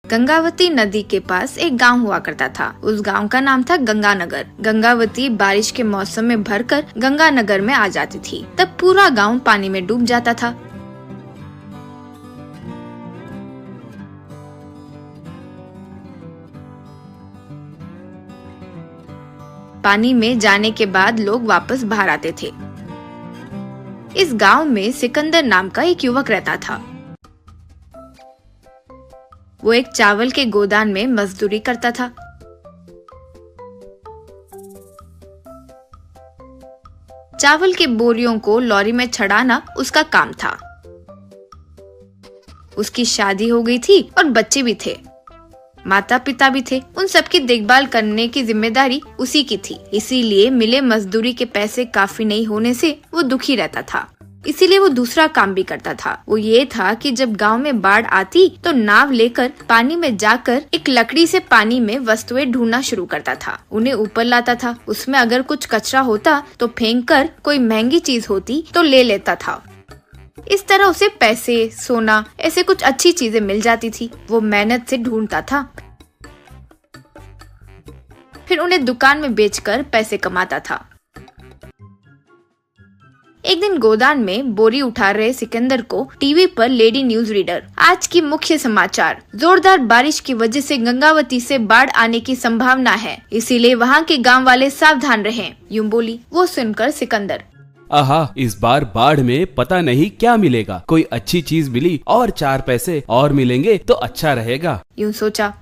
गंगावती नदी के पास एक गांव हुआ करता था। उस गांव का नाम था गंगानगर। गंगावती बारिश के मौसम में भरकर गंगानगर में आ जाती थी। तब पूरा गांव पानी में डूब जाता था। पानी में जाने के बाद लोग वापस बाहर आते थे। इस गांव में सिकंदर नाम का एक युवक रहता था। वो एक चावल के गोदाम में मजदूरी करता था। चावल के बोरियों को लॉरी में चढ़ाना उसका काम था। उसकी शादी हो गई थी और बच्चे भी थे। माता पिता भी थे। उन सबकी देखभाल करने की जिम्मेदारी उसी की थी। इसीलिए मिले मजदूरी के पैसे काफी नहीं होने से वो दुखी रहता था। इसीलिए वो दूसरा काम भी करता था। वो ये था कि जब गांव में बाढ़ आती तो नाव लेकर पानी में जाकर एक लकड़ी से पानी में वस्तुएं ढूंढना शुरू करता था। उन्हें ऊपर लाता था। उसमें अगर कुछ कचरा होता तो फेंक कर, कोई महंगी चीज होती तो ले लेता था। इस तरह उसे पैसे, सोना, ऐसे कुछ अच्छी चीजें मिल जाती थी। वो मेहनत से ढूंढता था, फिर उन्हें दुकान में बेचकर पैसे कमाता था। एक दिन गोदान में बोरी उठा रहे सिकंदर को टीवी पर लेडी न्यूज रीडर, आज की मुख्य समाचार, जोरदार बारिश की वजह से गंगावती से बाढ़ आने की संभावना है, इसीलिए वहाँ के गांव वाले सावधान रहें, यूं बोली। वो सुनकर सिकंदर, आहा, इस बार बाढ़ में पता नहीं क्या मिलेगा। कोई अच्छी चीज मिली और 4 पैसे और मिलेंगे तो अच्छा रहेगा, यूं सोचा।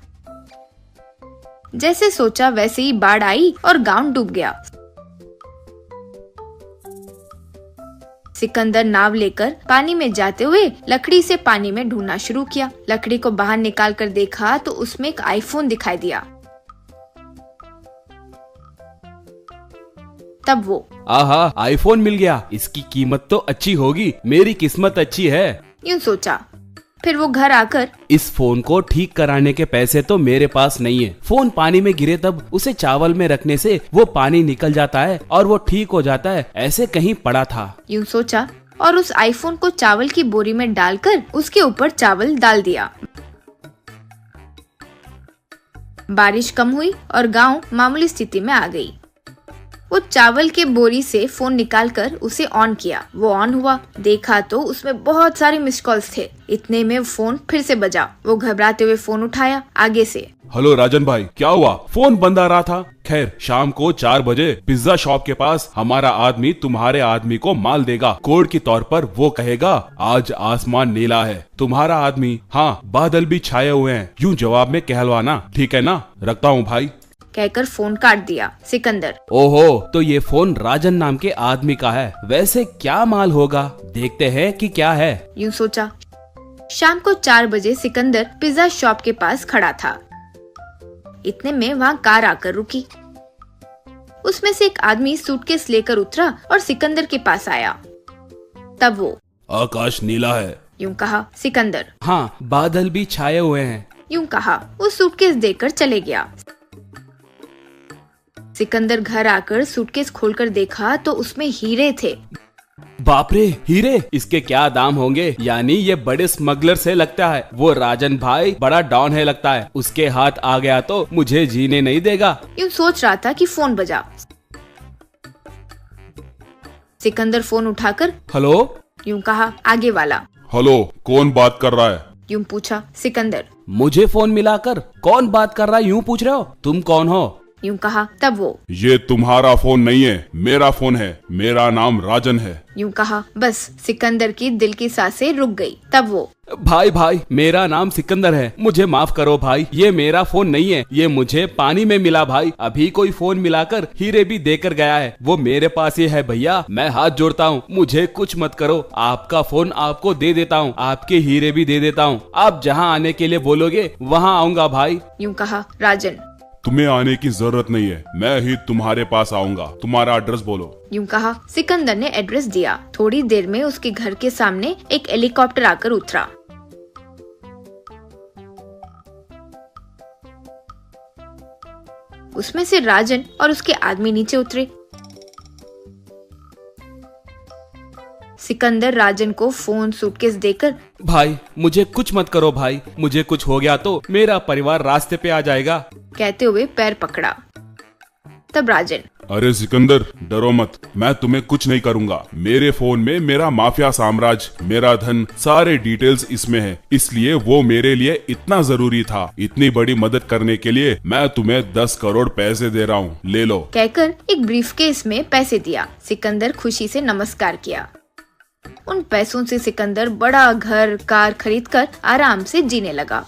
जैसे सोचा वैसे ही बाढ़ आई और गांव डूब गया। सिकंदर नाव लेकर पानी में जाते हुए लकड़ी से पानी में ढूंढना शुरू किया। लकड़ी को बाहर निकाल कर देखा तो उसमें एक आईफोन दिखाई दिया। तब वो, आहा, आईफोन मिल गया। इसकी कीमत तो अच्छी होगी। मेरी किस्मत अच्छी है, यूं सोचा। फिर वो घर आकर, इस फोन को ठीक कराने के पैसे तो मेरे पास नहीं है। फोन पानी में गिरे तब उसे चावल में रखने से वो पानी निकल जाता है और वो ठीक हो जाता है, ऐसे कहीं पड़ा था, यूं सोचा। और उस आईफोन को चावल की बोरी में डालकर उसके ऊपर चावल डाल दिया। बारिश कम हुई और गांव मामूली स्थिति में आ गई। वो चावल के बोरी से फोन निकालकर उसे ऑन किया। वो ऑन हुआ, देखा तो उसमें बहुत सारे मिस्ड कॉल्स थे। इतने में फोन फिर से बजा। वो घबराते हुए फोन उठाया आगे से। हेलो राजन भाई, क्या हुआ? फोन बंद आ रहा था। खैर, शाम को 4 बजे पिज्जा शॉप के पास हमारा आदमी तुम्हारे आदमी को माल देगा। कोड के तौर पर वो कहेगा, आज आसमान नीला है, तुम्हारा आदमी, हाँ बादल भी छाए हुए हैं, यूं जवाब में कहलवाना, ठीक है ना? रखता हूँ भाई, कहकर फोन काट दिया सिकंदर। ओहो, तो ये फोन राजन नाम के आदमी का है। वैसे क्या माल होगा, देखते हैं कि क्या है, यूं सोचा। शाम को 4 बजे सिकंदर पिज्जा शॉप के पास खड़ा था। इतने में वहाँ कार आकर रुकी। उसमें से एक आदमी सूटकेस लेकर उतरा और सिकंदर के पास आया। तब वो, आकाश नीला है, यूं कहा सिकंदर। हाँ, बादल भी छाए हुए हैं, यूं कहा। वो सूटकेस देकर चले गया। सिकंदर घर आकर सूटकेस खोलकर देखा तो उसमें हीरे थे। बाप रे, हीरे! इसके क्या दाम होंगे? यानी ये बड़े स्मगलर से लगता है। वो राजन भाई बड़ा डॉन है लगता है। उसके हाथ आ गया तो मुझे जीने नहीं देगा। यूं सोच रहा था कि फोन बजा। सिकंदर फोन उठाकर, हेलो, यूं कहा आगे वाला। हेलो, कौन बात कर रहा है? यूं पूछा सिकंदर। मुझे फोन मिलाकर कौन बात कर रहा है यूं पूछ रहे हो? तुम कौन हो? यूं कहा। तब वो, ये तुम्हारा फोन नहीं है, मेरा फोन है, मेरा नाम राजन है, यूं कहा। बस सिकंदर की दिल की सांसें रुक गई। तब वो, भाई, मेरा नाम सिकंदर है, मुझे माफ करो भाई, ये मेरा फोन नहीं है, ये मुझे पानी में मिला भाई। अभी कोई फोन मिलाकर हीरे भी देकर गया है, वो मेरे पास ही है भैया। मैं हाथ जोड़ता हूँ, मुझे कुछ मत करो। आपका फोन आपको दे देता हूँ, आपके हीरे भी दे देता हूँ। आप जहाँ आने के लिए बोलोगे वहाँ आऊंगा भाई, यूं कहा राजन। तुम्हें आने की जरूरत नहीं है, मैं ही तुम्हारे पास आऊंगा। तुम्हारा एड्रेस बोलो, यूं कहा। सिकंदर ने एड्रेस दिया। थोड़ी देर में उसके घर के सामने एक हेलीकॉप्टर आकर उतरा। उसमें से राजन और उसके आदमी नीचे उतरे। सिकंदर राजन को फोन सूटकेस देकर, भाई मुझे कुछ मत करो भाई, मुझे कुछ हो गया तो मेरा परिवार रास्ते पे आ जाएगा, कहते हुए पैर पकड़ा। तब राजन, अरे सिकंदर डरो मत, मैं तुम्हें कुछ नहीं करूंगा। मेरे फोन में मेरा माफिया साम्राज्य, मेरा धन, सारे डिटेल्स इसमें है, इसलिए वो मेरे लिए इतना जरूरी था। इतनी बड़ी मदद करने के लिए मैं तुम्हें 10 करोड़ पैसे दे रहा हूँ, ले लो। कहकर एक ब्रीफकेस में पैसे दिया। सिकंदर खुशी से नमस्कार किया। उन पैसों से सिकंदर बड़ा घर कार खरीदकर आराम से जीने लगा।